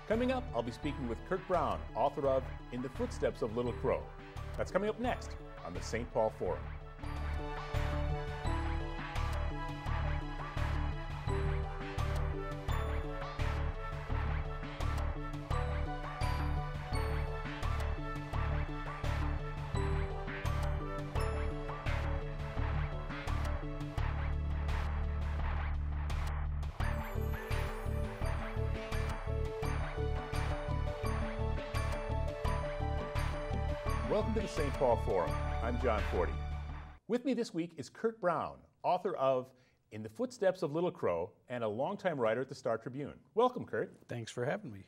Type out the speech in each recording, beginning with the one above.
Coming up, I'll be speaking with Kurt Brown, author of In the Footsteps of Little Crow. That's coming up next on the St. Paul Forum. Welcome to the St. Paul Forum. I'm John Forde. With me this week is Kurt Brown, author of In the Footsteps of Little Crow and a longtime writer at the Star-Tribune. Welcome, Kurt. Thanks for having me.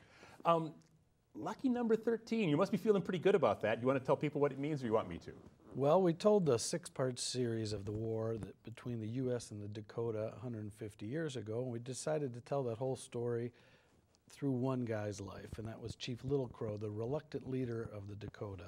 Lucky number 13. You must be feeling pretty good about that. You want to tell people what it means, or you want me to? Well, we told the six-part series of the war between the U.S. and the Dakota 150 years ago, and we decided to tell that whole story through one guy's life, and that was Chief Little Crow, the reluctant leader of the Dakota.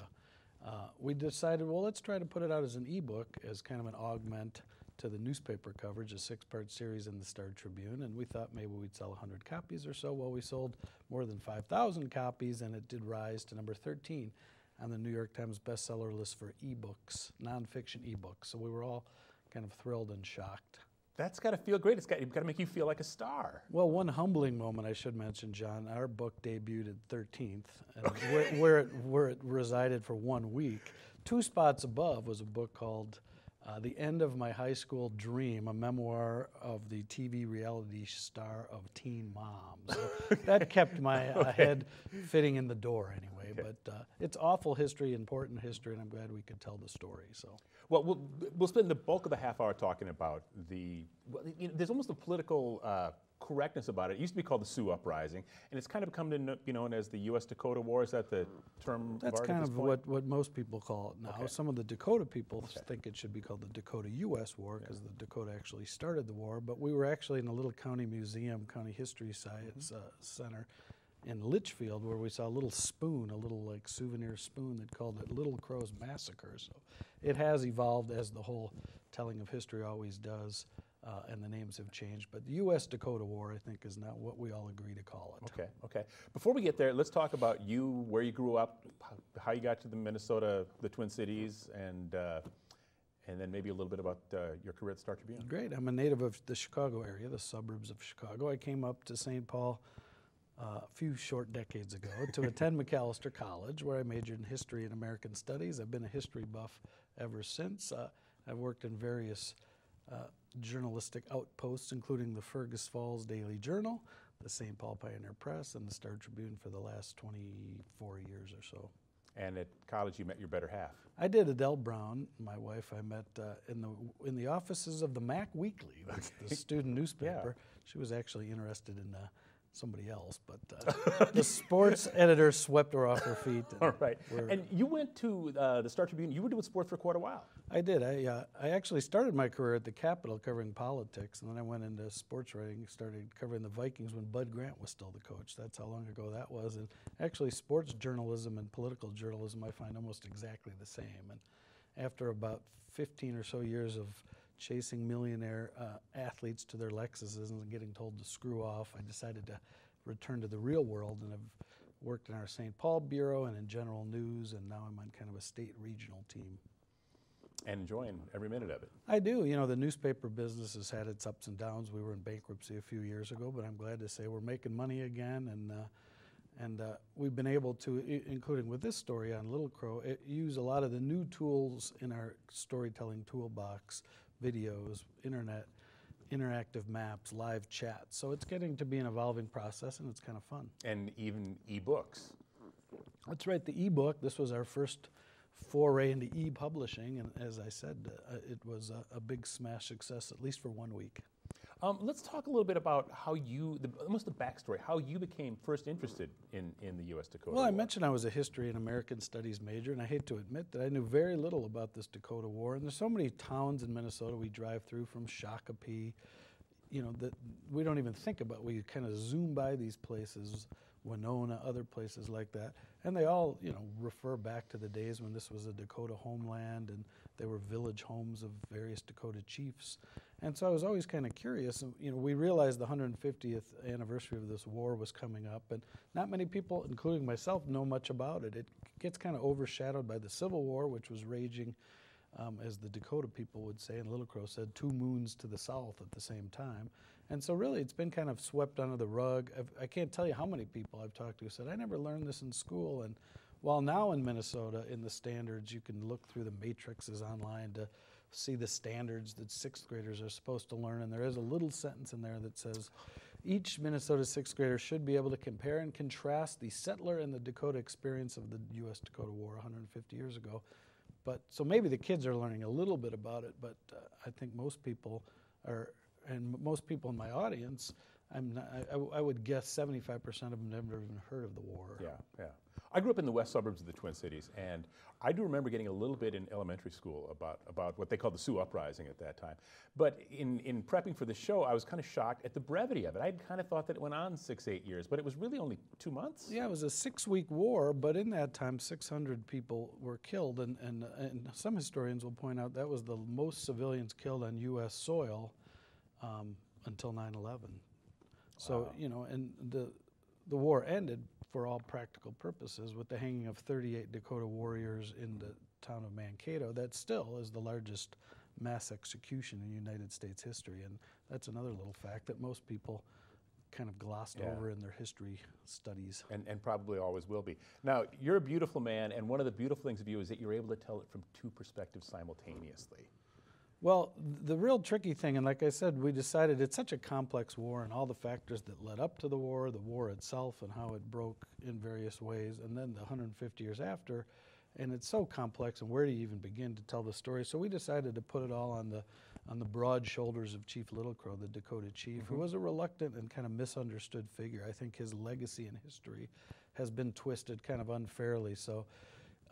We decided, well, let's try to put it out as an ebook, as kind of an augment to the newspaper coverage, a six-part series in the Star-Tribune, and we thought maybe we'd sell 100 copies or so. Well, we sold more than 5,000 copies, and it did rise to number 13 on the New York Times bestseller list for ebooks, nonfiction ebooks. So we were all kind of thrilled and shocked. That's got to feel great. It's got to make you feel like a star. Well, one humbling moment I should mention, John, our book debuted at 13th, and where it resided for 1 week. 2 spots above was a book called The End of My High School Dream, a memoir of the TV reality star of Teen Mom. So that kept my head fitting in the door anyway. Okay. But it's awful history, important history, and I'm glad we could tell the story. So. Well, we'll spend the bulk of the half hour talking about there's almost a political correctness about it. It used to be called the Sioux Uprising, and it's kind of come to be known as the U.S.-Dakota War. Is that the term? That's kind of what most people call it now. Okay. Some of the Dakota people think it should be called the Dakota-U.S. War because the Dakota actually started the war, but we were actually in a little county museum, County History Science Center in Litchfield, where we saw a little spoon, a little like souvenir spoon that called it Little Crow's Massacre. So it has evolved, as the whole telling of history always does, and the names have changed. But the U.S.-Dakota War, I think, is now what we all agree to call it. Okay. Before we get there, let's talk about you, where you grew up, how you got to the Minnesota, the Twin Cities, and then maybe a little bit about your career at the Star-Tribune. Great. I'm a native of the Chicago area, the suburbs of Chicago. I came up to St. Paul a few short decades ago to attend Macalester College, where I majored in history and American studies. I've been a history buff ever since. I've worked in various journalistic outposts, including the Fergus Falls Daily Journal, the St. Paul Pioneer Press, and the Star-Tribune for the last 24 years or so. And at college, you met your better half. I did. Adele Brown, my wife, I met in the offices of the Mac Weekly, the student newspaper. Yeah. She was actually interested in somebody else, but the sports editor swept her off her feet. All right. And you went to the Star-Tribune. You were doing sports for quite a while. I did. I actually started my career at the Capitol covering politics, and then I went into sports writing, started covering the Vikings when Bud Grant was still the coach. That's how long ago that was. And actually, sports journalism and political journalism I find almost exactly the same. And after about 15 or so years of chasing millionaire athletes to their Lexuses and getting told to screw off, I decided to return to the real world, and I've worked in our St. Paul bureau and in general news, and now I'm on kind of a state regional team. And enjoying every minute of it. I do. You know, the newspaper business has had its ups and downs. We were in bankruptcy a few years ago, but I'm glad to say we're making money again, and we've been able to, including with this story on Little Crow, use a lot of the new tools in our storytelling toolbox, videos, internet, interactive maps, live chat. So it's getting to be an evolving process, and it's kind of fun. And even e-books. That's right, the e-book. This was our first foray into e-publishing, and as I said, it was a big smash success, at least for 1 week. Let's talk a little bit about how almost the backstory, how you became first interested in the U.S.-Dakota Well, War. I mentioned I was a history and American studies major, and I hate to admit that I knew very little about this Dakota War. And there's so many towns in Minnesota we drive through, from Shakopee, that we don't even think about. We kind of zoom by these places, Winona, other places like that, and they all, refer back to the days when this was a Dakota homeland, and they were village homes of various Dakota chiefs. And so I was always kind of curious. And, we realized the 150th anniversary of this war was coming up, and not many people, including myself, know much about it. It gets kind of overshadowed by the Civil War, which was raging, as the Dakota people would say, and Little Crow said, 2 moons to the south at the same time. And so really it's been kind of swept under the rug. I can't tell you how many people I've talked to who said, I never learned this in school. And while now in Minnesota, in the standards, you can look through the matrices online to see the standards that 6th graders are supposed to learn. And there is a little sentence in there that says, each Minnesota 6th grader should be able to compare and contrast the settler and the Dakota experience of the U.S.-Dakota War 150 years ago. But so maybe the kids are learning a little bit about it, but I think most people are, and most people in my audience, I would guess 75% of them never even heard of the war. Yeah, yeah. I grew up in the west suburbs of the Twin Cities, and I do remember getting a little bit in elementary school about what they called the Sioux Uprising at that time. But in prepping for the show, I was kind of shocked at the brevity of it. I'd kind of thought that it went on 6-8 years, but it was really only 2 months. Yeah, it was a 6-week war, but in that time, 600 people were killed, and some historians will point out that was the most civilians killed on U.S. soil until 9/11. So, and the war ended for all practical purposes with the hanging of 38 Dakota warriors in the town of Mankato. That still is the largest mass execution in United States history, and that's another little fact that most people kind of glossed over in their history studies. And probably always will be. Now, you're a beautiful man, and one of the beautiful things of you is that you're able to tell it from 2 perspectives simultaneously. Well, the real tricky thing, and like I said, we decided it's such a complex war and all the factors that led up to the war itself and how it broke in various ways, and then the 150 years after, and it's so complex, and where do you even begin to tell the story? So we decided to put it all on the broad shoulders of Chief Little Crow, the Dakota chief, who was a reluctant and kind of misunderstood figure. I think his legacy in history has been twisted kind of unfairly. So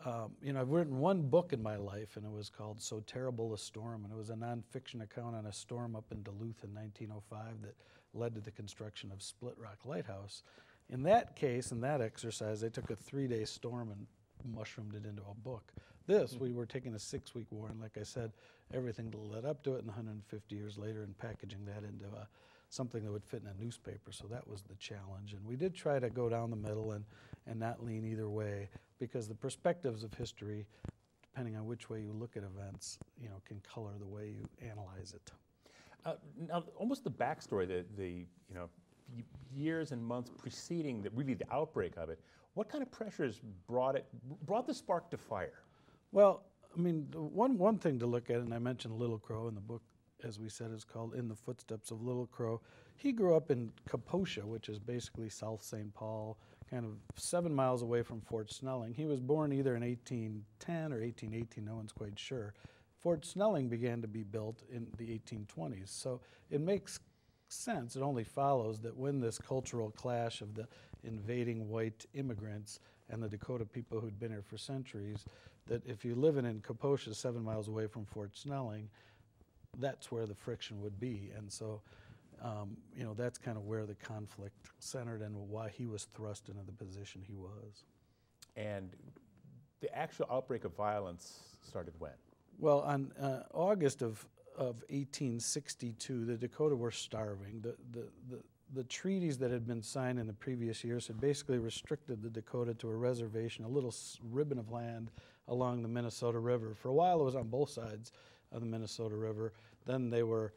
I've written one book in my life, and it was called So Terrible a Storm, and it was a nonfiction account on a storm up in Duluth in 1905 that led to the construction of Split Rock Lighthouse. In that case, in that exercise, they took a 3-day storm and mushroomed it into a book. This, we were taking a 6-week war, and like I said, everything that led up to it, and 150 years later, and packaging that into something that would fit in a newspaper. So that was the challenge, and we did try to go down the middle and not lean either way, because the perspectives of history, depending on which way you look at events, can color the way you analyze it. Now, almost the backstory, the years and months preceding the outbreak of it, what kind of pressures brought the spark to fire? Well, I mean, one thing to look at, and I mentioned Little Crow in the book, as we said, is called In the Footsteps of Little Crow. He grew up in Kaposha, which is basically South St. Paul, kind of 7 miles away from Fort Snelling. He was born either in 1810 or 1818, no one's quite sure. Fort Snelling began to be built in the 1820s, so it makes sense, it only follows that when this cultural clash of the invading white immigrants and the Dakota people who'd been here for centuries, that if you live in Kaposha 7 miles away from Fort Snelling, that's where the friction would be. And so, that's kind of where the conflict centered and why he was thrust into the position he was. And the actual outbreak of violence started when? Well, on August of 1862, the Dakota were starving. The treaties that had been signed in the previous years had basically restricted the Dakota to a reservation, a little ribbon of land along the Minnesota River. For a while, it was on both sides of the Minnesota River. Then they were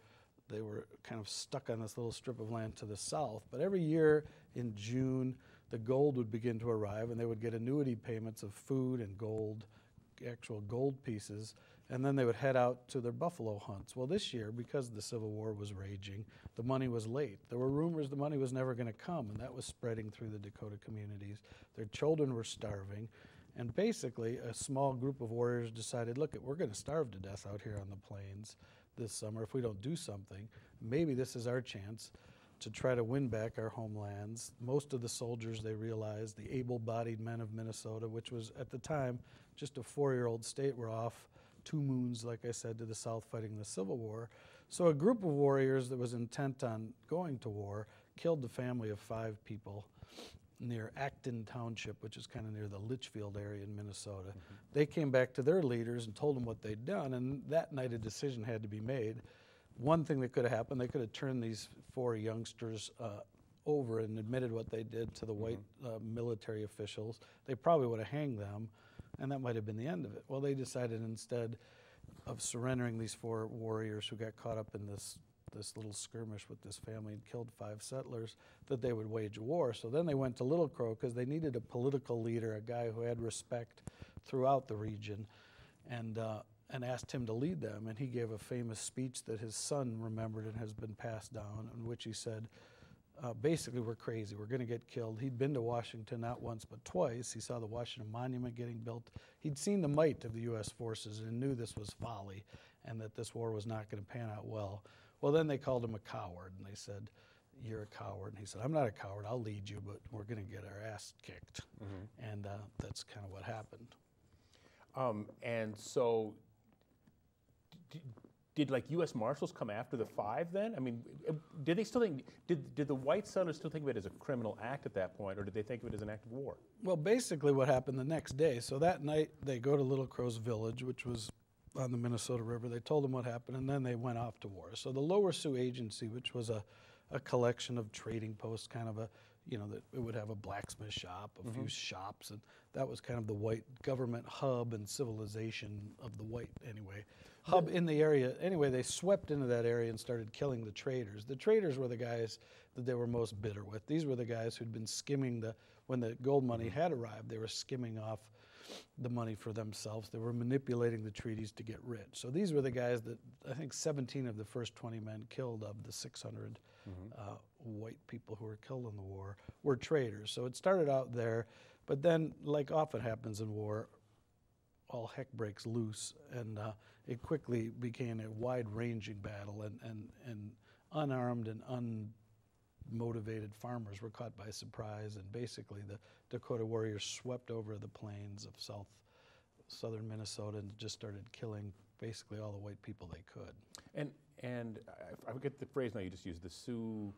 kind of stuck on this little strip of land to the south. But every year in June, the gold would begin to arrive, and they would get annuity payments of food and gold, actual gold pieces, and then they would head out to their buffalo hunts. Well, this year, because the Civil War was raging, the money was late. There were rumors the money was never going to come, and that was spreading through the Dakota communities. Their children were starving, and basically a small group of warriors decided, look, we're going to starve to death out here on the plains this summer if we don't do something. Maybe this is our chance to try to win back our homelands. Most of the soldiers, they realized, the able-bodied men of Minnesota, which was at the time just a 4-year-old state, were off 2 moons, like I said, to the south fighting the Civil War. So a group of warriors that was intent on going to war killed the family of 5 people near Acton Township, which is kind of near the Litchfield area in Minnesota. They came back to their leaders and told them what they'd done, and that night a decision had to be made. one thing that could have happened, they could have turned these 4 youngsters over and admitted what they did to the white military officials. They probably would have hanged them, and that might have been the end of it. Well, they decided instead of surrendering these 4 warriors who got caught up in this little skirmish with this family and killed 5 settlers, that they would wage a war. So then they went to Little Crow because they needed a political leader, a guy who had respect throughout the region, and asked him to lead them. And he gave a famous speech that his son remembered and has been passed down, in which he said, basically, we're crazy. We're going to get killed. He'd been to Washington not once but twice. He saw the Washington Monument getting built. He'd seen the might of the U.S. forces and knew this was folly and that this war was not going to pan out well. Well, then they called him a coward, and they said, you're a coward. And he said, I'm not a coward. I'll lead you, but we're going to get our ass kicked. And that's kind of what happened. And so did like U.S. Marshals come after the 5 then? I mean, did they still think, did the white settlers still think of it as a criminal act at that point, or did they think of it as an act of war? Well, basically what happened the next day, so that night they go to Little Crow's village, which was on the Minnesota River. They told them what happened, and then they went off to war. So the Lower Sioux Agency, which was a collection of trading posts, kind of a, that it would have a blacksmith shop, a few shops, and that was kind of the white government hub and civilization of the white, hub in the area. Anyway, they swept into that area and started killing the traders. The traders were the guys that they were most bitter with. These were the guys who'd been skimming when the gold money had arrived, they were skimming off the money for themselves. They were manipulating the treaties to get rich. So these were the guys that, I think 17 of the first 20 men killed of the 600 white people who were killed in the war were traders. So it started out there, but then, like often happens in war, all heck breaks loose, and it quickly became a wide-ranging battle, and unarmed and unmotivated farmers were caught by surprise, and basically the Dakota warriors swept over the plains of southern Minnesota and just started killing basically all the white people they could. And I forget the phrase now you just used, the Sioux,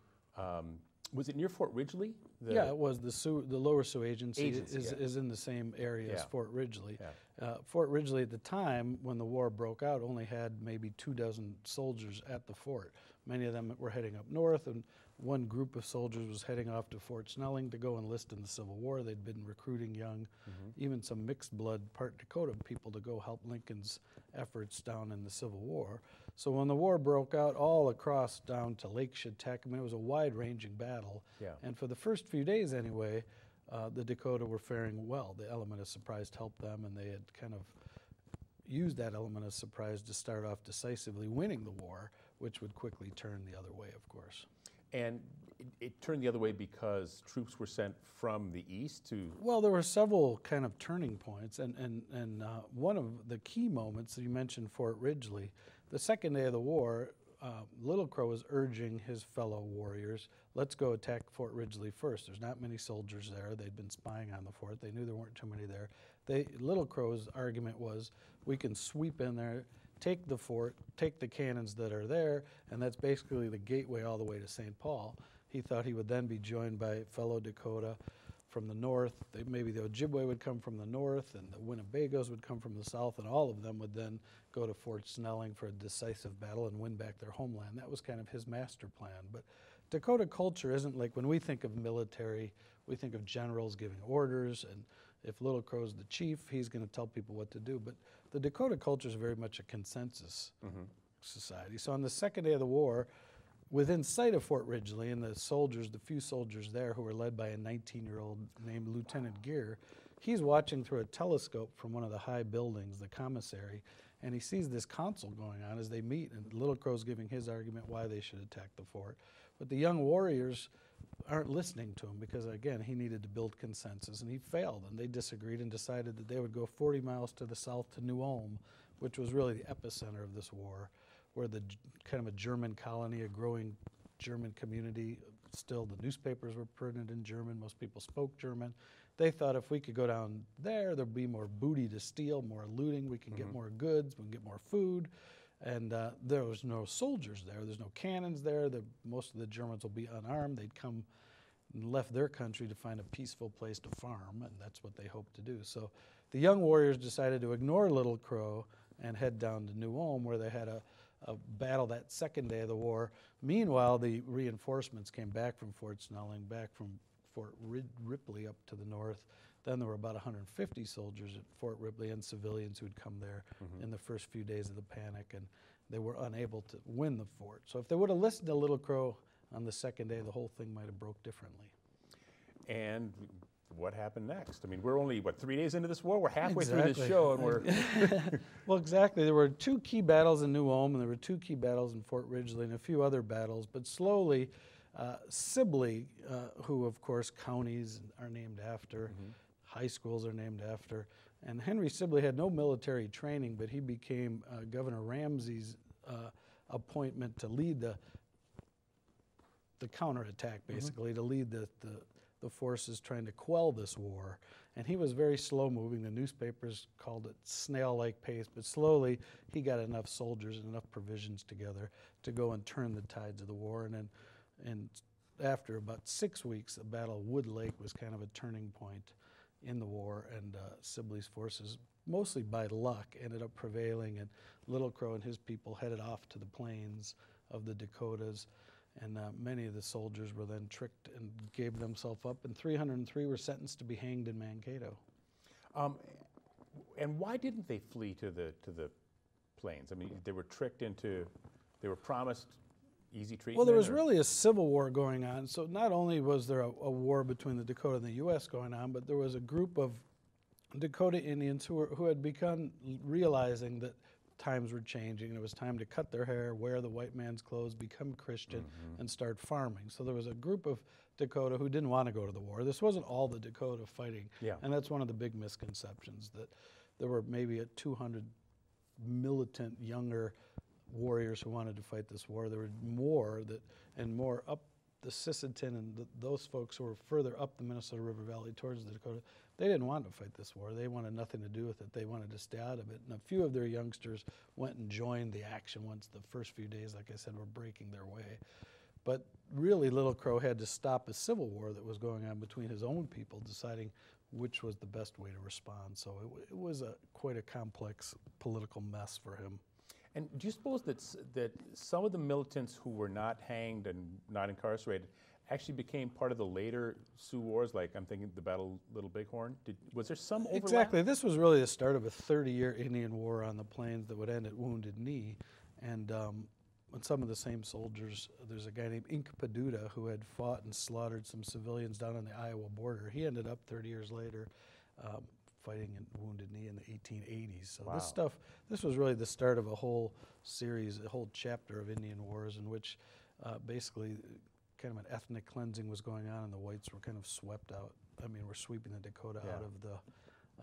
was it near Fort Ridgely? Yeah, it was. The Lower Sioux Agency is in the same area as Fort Ridgely. Fort Ridgely at the time, when the war broke out, only had maybe 24 soldiers at the fort. Many of them were heading up north, and one group of soldiers was heading off to Fort Snelling to go enlist in the Civil War. They'd been recruiting young, even some mixed blood part Dakota people to go help Lincoln's efforts down in the Civil War. So when the war broke out all across down to Lake Chetek, it was a wide-ranging battle. And for the first few days anyway, the Dakota were faring well. The element of surprise helped them, and they had kind of used that element of surprise to start off decisively winning the war, which would quickly turn the other way, of course. And it turned the other way because troops were sent from the east to... Well, there were several kind of turning points, and one of the key moments that you mentioned, Fort Ridgely, the second day of the war, Little Crow was urging his fellow warriors, let's go attack Fort Ridgely first. There's not many soldiers there. They'd been spying on the fort. They knew there weren't too many there. Little Crow's argument was, we can sweep in there, take the fort, take the cannons that are there, and that's basically the gateway all the way to St. Paul. He thought he would then be joined by fellow Dakota from the north. Maybe the Ojibwe would come from the north, and the Winnebagos would come from the south, and all of them would then go to Fort Snelling for a decisive battle and win back their homeland. That was kind of his master plan. But Dakota culture isn't like when we think of military, we think of generals giving orders, and if Little Crow's the chief, he's going to tell people what to do. But the Dakota culture is very much a consensus society. So on the second day of the war, within sight of Fort Ridgely, and the few soldiers there who were led by a 19-year-old named Lieutenant Gear, he's watching through a telescope from one of the high buildings, the commissary, and he sees this council going on as they meet, and Little Crow's giving his argument why they should attack the fort. But the young warriors aren't listening to him because, again, he needed to build consensus, and he failed, and they disagreed and decided that they would go 40 miles to the south to New Ulm, which was really the epicenter of this war, where the kind of a German colony, a growing German community. Still, the newspapers were printed in German. Most people spoke German. They thought if we could go down there, there'd be more booty to steal, more looting. We can get more goods. We can get more food. And there was no soldiers there. There's no cannons there. Most of the Germans will be unarmed. They'd come and left their country to find a peaceful place to farm, and that's what they hoped to do. So the young warriors decided to ignore Little Crow and head down to New Ulm, where they had a battle that second day of the war. Meanwhile, the reinforcements came back from Fort Snelling, back from Fort Ripley up to the north. Then there were about 150 soldiers at Fort Ripley and civilians who had come there in the first few days of the panic, and they were unable to win the fort. So if they would have listened to Little Crow on the second day, the whole thing might have broke differently. And what happened next? I mean, we're only, 3 days into this war? We're halfway through this show, and we're... Well, exactly. There were 2 key battles in New Ulm, and there were 2 key battles in Fort Ridgely, and a few other battles. But slowly, Sibley, who, of course, counties are named after, high schools are named after, and Henry Sibley had no military training, but he became Governor Ramsey's appointment to lead the counterattack, basically, to lead the forces trying to quell this war. And he was very slow-moving. The newspapers called it snail-like pace, but slowly he got enough soldiers and enough provisions together to go and turn the tides of the war. And after about 6 weeks, the Battle of Wood Lake was kind of a turning point in the war, and Sibley's forces, mostly by luck, ended up prevailing, and Little Crow and his people headed off to the plains of the Dakotas. And many of the soldiers were then tricked and gave themselves up, and 303 were sentenced to be hanged in Mankato. And why didn't they flee to the plains? I mean, they were tricked into, they were promised easy treatment? Well, there was really a civil war going on. So not only was there a war between the Dakota and the U.S. going on, but there was a group of Dakota Indians who had begun realizing that times were changing, and it was time to cut their hair, wear the white man's clothes, become Christian, and start farming. So there was a group of Dakota who didn't want to go to the war. This wasn't all the Dakota fighting, and that's one of the big misconceptions, that there were maybe 200 militant younger warriors who wanted to fight this war. There were more up the Sisseton and those folks who were further up the Minnesota River Valley towards the Dakota. They didn't want to fight this war. They wanted nothing to do with it. They wanted to stay out of it. And a few of their youngsters went and joined the action once the first few days, like I said, were breaking their way. But really, Little Crow had to stop a civil war that was going on between his own people, deciding which was the best way to respond. So it was quite a complex political mess for him. And do you suppose that some of the militants who were not hanged and not incarcerated actually became part of the later Sioux Wars? Like, I'm thinking the Battle of Little Bighorn. Was there some overlap? Exactly. This was really the start of a 30-year Indian war on the plains that would end at Wounded Knee. And some of the same soldiers, there's a guy named Ink Paduta who had fought and slaughtered some civilians down on the Iowa border. He ended up 30 years later fighting in Wounded Knee in the 1880s. So this was really the start of a whole series, a whole chapter of Indian wars in which basically kind of an ethnic cleansing was going on, and the whites were kind of swept out. I mean, we're sweeping the Dakota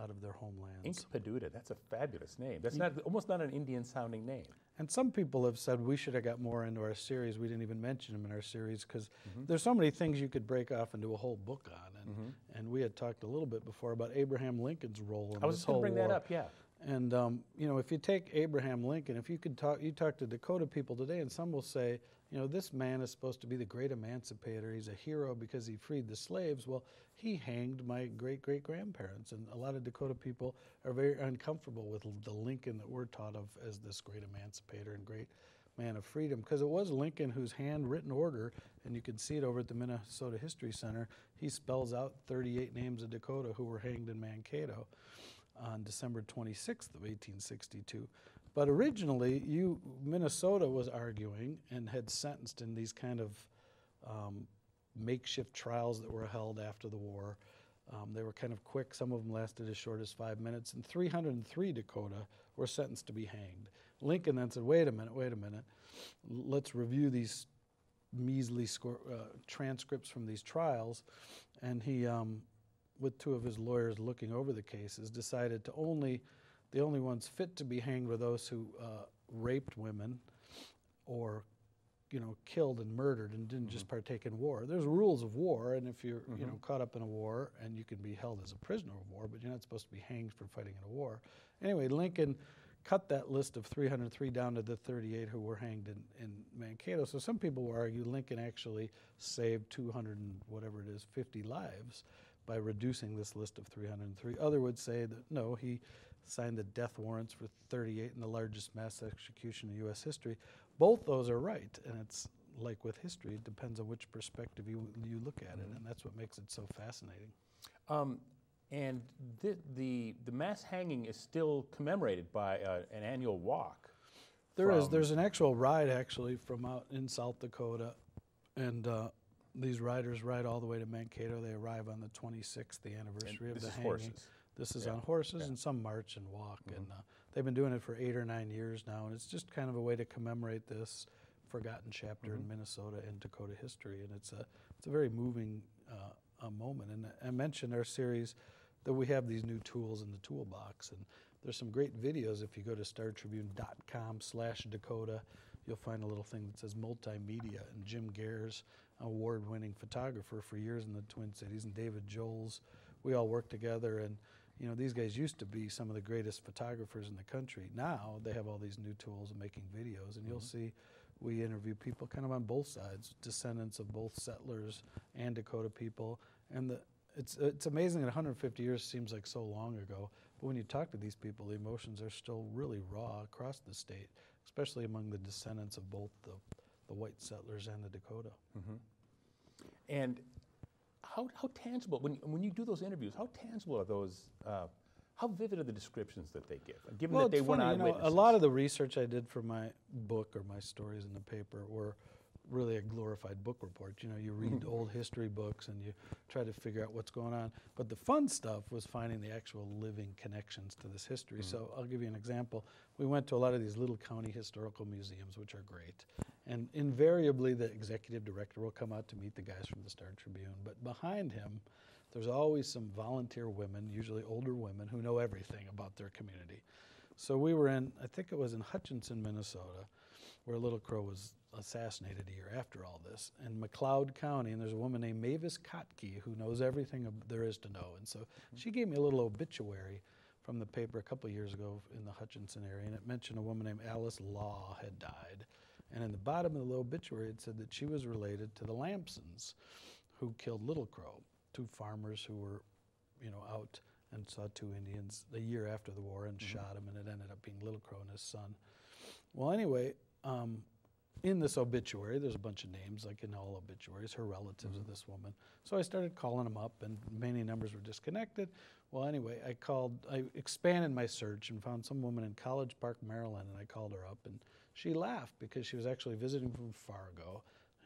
out of their homelands. Ink Paduta, that's a fabulous name. That's almost not an Indian-sounding name. And some people have said we should have got more into our series. We didn't even mention him in our series because there's so many things you could break off and do a whole book on. And we had talked a little bit before about Abraham Lincoln's role in this whole war. I was just going to bring that up, yeah. And you know, if you take Abraham Lincoln, if you talk to Dakota people today, and some will say, you know, this man is supposed to be the great emancipator. He's a hero because he freed the slaves. Well, he hanged my great-great-grandparents, and a lot of Dakota people are very uncomfortable with the Lincoln that we're taught of as this great emancipator and great man of freedom, because it was Lincoln whose handwritten order, and you can see it over at the Minnesota History Center, he spells out 38 names of Dakota who were hanged in Mankato on December 26th of 1862. But originally, Minnesota was arguing and had sentenced in these kind of makeshift trials that were held after the war. They were kind of quick. Some of them lasted as short as 5 minutes. And 303 Dakota were sentenced to be hanged. Lincoln then said, wait a minute. Let's review these measly transcripts from these trials. And he, with 2 of his lawyers looking over the cases, decided the only ones fit to be hanged were those who raped women or, you know, killed and murdered and didn't just partake in war. There's rules of war, and if you're you know, caught up in a war, and you can be held as a prisoner of war, but you're not supposed to be hanged for fighting in a war. Anyway, Lincoln cut that list of 303 down to the 38 who were hanged in Mankato. So some people will argue Lincoln actually saved 200 and whatever it is, 50 lives by reducing this list of 303. Other would say that no, he signed the death warrants for 38 in the largest mass execution in U.S. history. Both those are right, and it's like with history, it depends on which perspective you look at it, and that's what makes it so fascinating. And the mass hanging is still commemorated by an annual walk. There's an actual ride actually from out in South Dakota, and these riders ride all the way to Mankato. They arrive on the 26th, the anniversary of the hanging. Horses. This is on horses, and some march and walk, and they've been doing it for 8 or 9 years now, and it's just kind of a way to commemorate this forgotten chapter in Minnesota and Dakota history, and it's a very moving a moment. And I mentioned our series that we have these new tools in the toolbox, and there's some great videos. If you go to startribune.com/Dakota, you'll find a little thing that says multimedia, and Jim Gare's award-winning photographer for years in the Twin Cities, and David Joel's, we all work together, and you know, these guys used to be some of the greatest photographers in the country. Now they have all these new tools of making videos, and you'll see we interview people kind of on both sides, descendants of both settlers and Dakota people. And it's amazing that 150 years seems like so long ago, but when you talk to these people, the emotions are still really raw across the state, especially among the descendants of both the white settlers and the Dakota. And how tangible, when you do those interviews, how tangible are those, how vivid are the descriptions that they give, given that they were not eyewitnesses? A lot of the research I did for my book or my stories in the paper were really a glorified book report. You know, you read old history books and you try to figure out what's going on. But the fun stuff was finding the actual living connections to this history. So I'll give you an example. We went to a lot of these little county historical museums, which are great. And invariably, the executive director will come out to meet the guys from the Star Tribune. But behind him, there's always some volunteer women, usually older women, who know everything about their community. So we were in, I think it was in Hutchinson, Minnesota, where Little Crow was assassinated a year after all this, in McLeod County, and there's a woman named Mavis Kotke who knows everything there is to know. And so she gave me a little obituary from the paper a couple of years ago in the Hutchinson area, and it mentioned a woman named Alice Law had died. And in the bottom of the obituary, it said that she was related to the Lampsons, who killed Little Crow, 2 farmers who were, you know, out and saw 2 Indians a year after the war and shot him, and it ended up being Little Crow and his son. Well, anyway, in this obituary, there's a bunch of names, like in all obituaries, her relatives of this woman. So I started calling them up, and many numbers were disconnected. Well, anyway, I expanded my search and found some woman in College Park, Maryland, and I called her up, and she laughed because she was actually visiting from Fargo.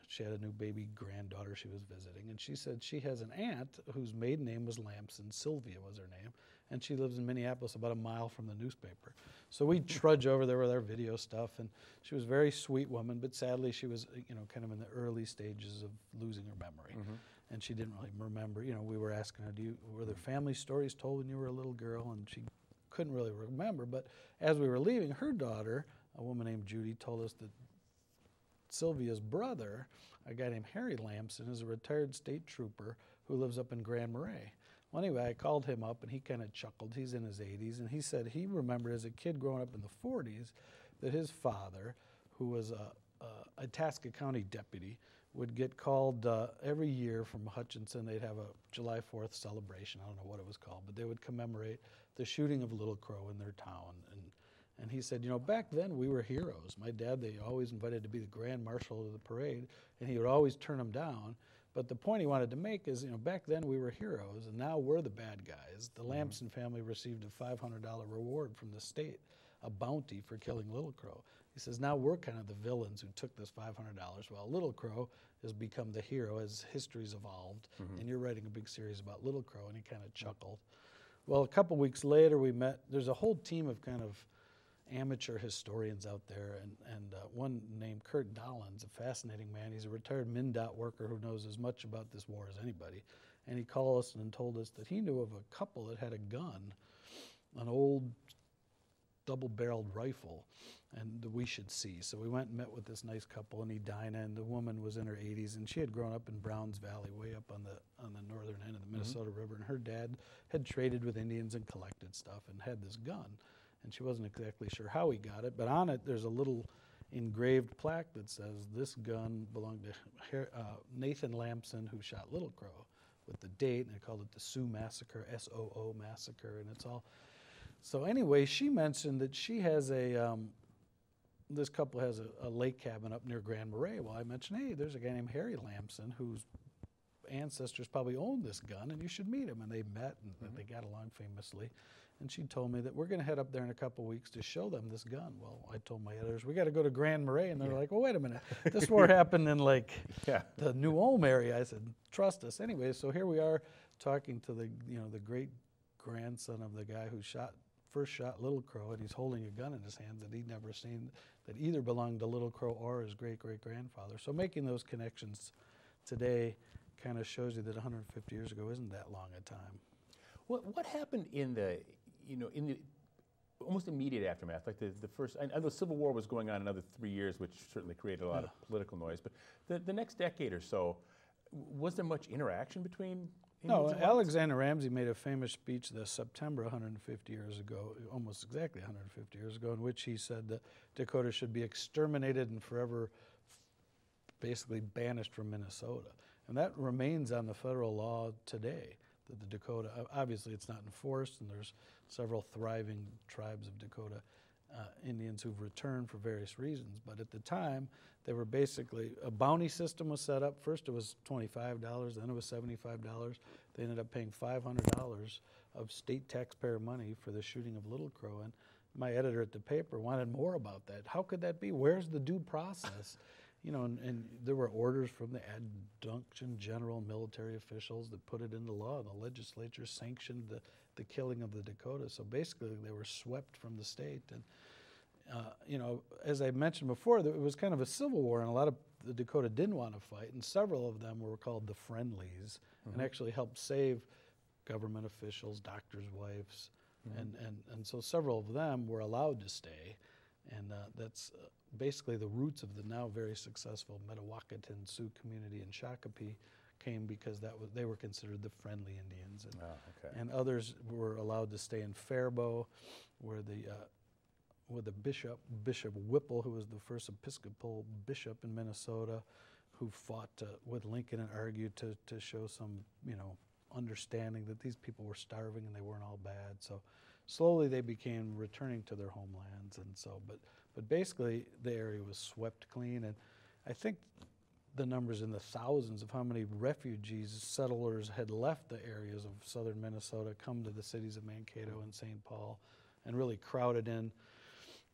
She had a new baby granddaughter she was visiting, and she said she has an aunt whose maiden name was Lampson, Sylvia was her name, and she lives in Minneapolis about a mile from the newspaper. So we trudge over there with our video stuff, and she was a very sweet woman, but sadly she was, you know, kind of in the early stages of losing her memory. And she didn't really remember. You know, we were asking her, were there family stories told when you were a little girl? And she couldn't really remember, but as we were leaving, her daughter, a woman named Judy, told us that Sylvia's brother, a guy named Harry Lampson, is a retired state trooper who lives up in Grand Marais. Well, anyway, I called him up, and he kind of chuckled. He's in his 80s, and he said he remembered as a kid growing up in the 40s that his father, who was a Itasca County deputy, would get called every year from Hutchinson. They'd have a July 4th celebration. I don't know what it was called, but they would commemorate the shooting of Little Crow in their town. And he said, you know, back then we were heroes. My dad, they always invited to be the grand marshal of the parade, and he would always turn them down. But the point he wanted to make is, you know, back then we were heroes, and now we're the bad guys. The Lampson family received a $500 reward from the state, a bounty for killing Little Crow. He says, now we're kind of the villains who took this $500, while Little Crow has become the hero as history's evolved, and you're writing a big series about Little Crow, and he kind of chuckled. Well, a couple weeks later we met. There's a whole team of kind of amateur historians out there, and one named Kurt Dollins, a fascinating man. He's a retired MnDOT worker who knows as much about this war as anybody. And he called us and told us that he knew of a couple that had a gun, an old double-barreled rifle, and that we should see. So we went and met with this nice couple in Edina, and the woman was in her 80s, and she had grown up in Browns Valley, way up on the northern end of the Minnesota River, and her dad had traded with Indians and collected stuff and had this gun. And she wasn't exactly sure how he got it, but on it there's a little engraved plaque that says this gun belonged to Nathan Lampson, who shot Little Crow. with the date, and they called it the Sioux Massacre, SOO Massacre, and it's all. So anyway, she mentioned that she has this couple has a lake cabin up near Grand Marais. Well, I mentioned, hey, there's a guy named Harry Lamson whose ancestors probably owned this gun, and you should meet him. And they met, and they got along famously. And she told me that we're going to head up there in a couple of weeks to show them this gun. Well, I told my editors, we got to go to Grand Marais. And they're like, well, wait a minute. This war happened in like the New Ulm area. I said, trust us. Anyway, so here we are talking to the great grandson of the guy who first shot Little Crow, and he's holding a gun in his hands that he'd never seen that either belonged to Little Crow or his great-great-grandfather. So making those connections today kind of shows you that 150 years ago isn't that long a time. What happened in the almost immediate aftermath, like the first, I know the Civil War was going on another 3 years, which certainly created a lot of political noise, but the next decade or so, was there much interaction between Indians and whites? Alexander Ramsey made a famous speech this September 150 years ago, almost exactly 150 years ago, in which he said that Dakota should be exterminated and forever basically banished from Minnesota. And that remains on the federal law today, that the Dakota, obviously it's not enforced, and there's several thriving tribes of Dakota Indians who've returned for various reasons. But at the time, they were basically, a bounty system was set up. First it was $25, then it was $75. They ended up paying $500 of state taxpayer money for the shooting of Little Crow. And my editor at the paper wanted more about that. How could that be? Where's the due process? And there were orders from the adjunct general military officials that put it into law. The legislature sanctioned the killing of the Dakota. So basically, they were swept from the state. And as I mentioned before, it was kind of a civil war, and a lot of the Dakota didn't want to fight, and several of them were called the Friendlies, and actually helped save government officials, doctors' wives, and so several of them were allowed to stay. And that's basically the roots of the now very successful Metawakanton Sioux community in Shakopee came because they were considered the friendly Indians. And others were allowed to stay in Faribault, where the Bishop Whipple, who was the first Episcopal bishop in Minnesota, who fought with Lincoln and argued to show some understanding that these people were starving and they weren't all bad. So slowly they began returning to their homelands, and so, but basically the area was swept clean, and I think the numbers in the thousands of how many refugees, settlers had left the areas of southern Minnesota, come to the cities of Mankato and St. Paul, and really crowded in.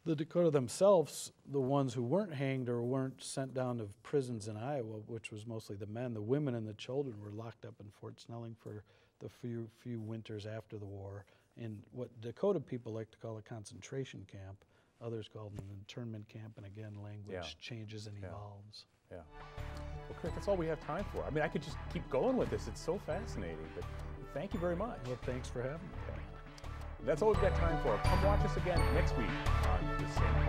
The Dakota themselves, the ones who weren't hanged or weren't sent down to prisons in Iowa, which was mostly the men, the women and the children were locked up in Fort Snelling for the few winters after the war, in what Dakota people like to call a concentration camp. Others call it an internment camp, and again, language changes and evolves. Yeah. Well, Kurt, that's all we have time for. I mean, I could just keep going with this. It's so fascinating, but thank you very much. Well, thanks for having me. That's all we've got time for. Come watch us again next week on the same